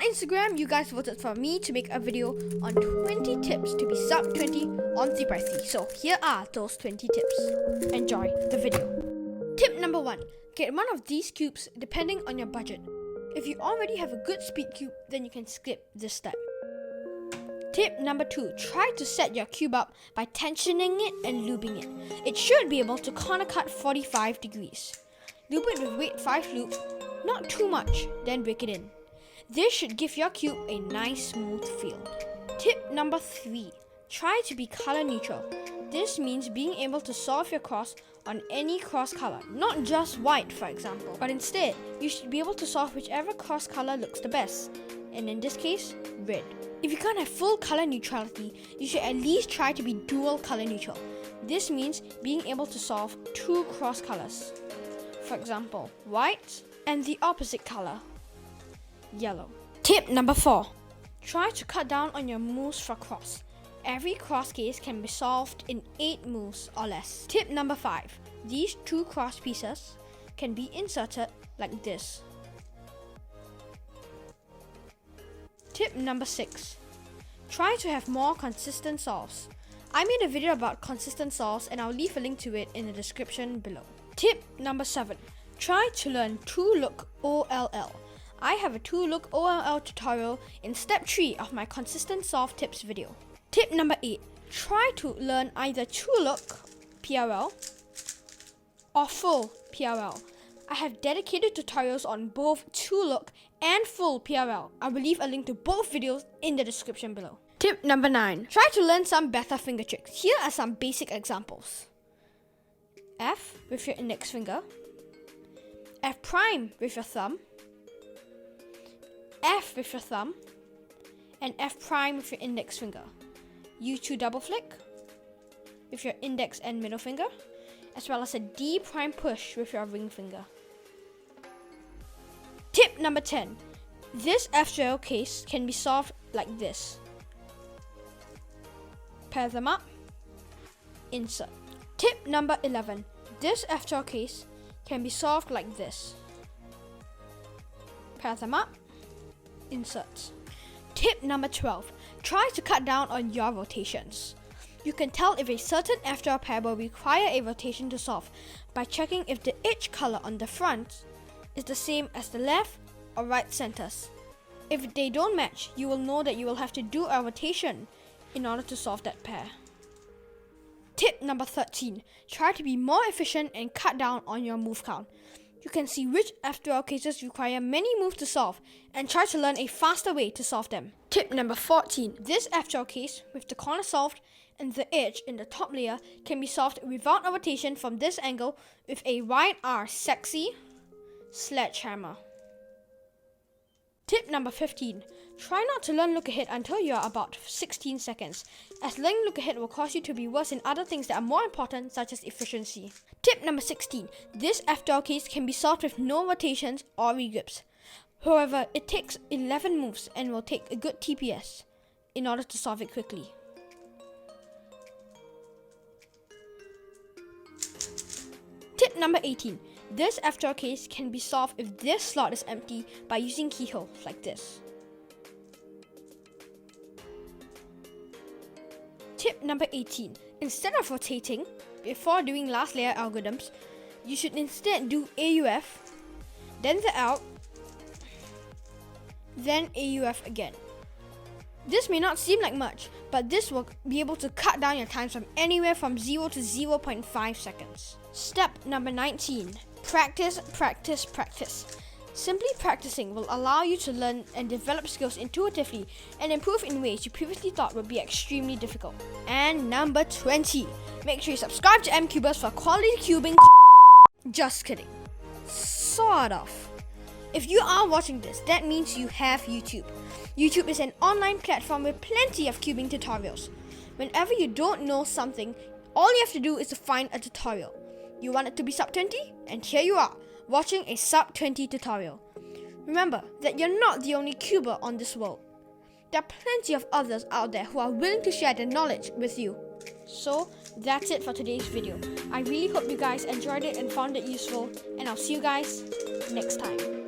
On Instagram, you guys voted for me to make a video on 20 tips to be sub-20 on Sub-20. So here are those 20 tips. Enjoy the video. Tip number 1. Get one of these cubes depending on your budget. If you already have a good speed cube, then you can skip this step. Tip number 2. Try to set your cube up by tensioning it and lubing it. It should be able to corner cut 45 degrees. Lube it with weight 5 lube, not too much, then break it in. This should give your cube a nice smooth feel. Tip number 3. Try to be color neutral. This means being able to solve your cross on any cross color, not just white for example, but instead you should be able to solve whichever cross color looks the best, and in this case, red. If you can't have full color neutrality, you should at least try to be dual color neutral. This means being able to solve 2 cross colors. For example, white and the opposite color, yellow. Tip number 4. Try to cut down on your moves for cross. Every cross case can be solved in 8 moves or less. Tip number 5. These 2 cross pieces can be inserted like this. Tip number 6. Try to have more consistent solves. I made a video about consistent solves and I'll leave a link to it in the description below. Tip number 7. Try to learn 2-look OLL. I have a 2-look OLL tutorial in step 3 of my consistent solve tips video. Tip number 8. Try to learn either 2-look PRL or full PRL. I have dedicated tutorials on both 2-look and full PRL. I will leave a link to both videos in the description below. Tip number 9. Try to learn some better finger tricks. Here are some basic examples. F with your index finger, F prime with your thumb, F with your thumb, and F prime with your index finger. U2 double flick with your index and middle finger, as well as a D prime push with your ring finger. Tip number 10. This F-gel case can be solved like this. Pair them up, insert. Tip number 11. This F-gel case can be solved like this. Pair them up, insert. Tip number 12. Try to cut down on your rotations. You can tell if a certain F-gel pair will require a rotation to solve by checking if the edge color on the front is the same as the left or right centers. If they don't match, you will know that you will have to do a rotation in order to solve that pair. Tip number 13. Try to be more efficient and cut down on your move count. You can see which F-gel cases require many moves to solve and try to learn a faster way to solve them. Tip number 14. This F-gel case with the corner solved and the edge in the top layer can be solved without a rotation from this angle with a wide R sexy sledgehammer. Tip number 15. Try not to learn look ahead until you are about 16 seconds, as learning look ahead will cause you to be worse in other things that are more important, such as efficiency. Tip number 16. This F-gel case can be solved with no rotations or regrips. However, it takes 11 moves and will take a good TPS in order to solve it quickly. Tip number 18. This F-gel case can be solved if this slot is empty by using keyholes like this. Tip number 18. Instead of rotating, before doing last layer algorithms, you should instead do AUF, then the out, then AUF again. This may not seem like much, but this will be able to cut down your times from anywhere from 0 to 0.5 seconds. Step number 19. Practice, practice, practice. Simply practicing will allow you to learn and develop skills intuitively and improve in ways you previously thought would be extremely difficult. And number 20. Make sure you subscribe to M Cuberzz for quality cubing. Just kidding. Sort of. If you are watching this, that means you have YouTube. YouTube is an online platform with plenty of cubing tutorials. Whenever you don't know something, all you have to do is to find a tutorial. You want it to be sub-20? And here you are, watching a sub-20 tutorial. Remember that you're not the only cuber on this world. There are plenty of others out there who are willing to share their knowledge with you. So that's it for today's video. I really hope you guys enjoyed it and found it useful, and I'll see you guys next time.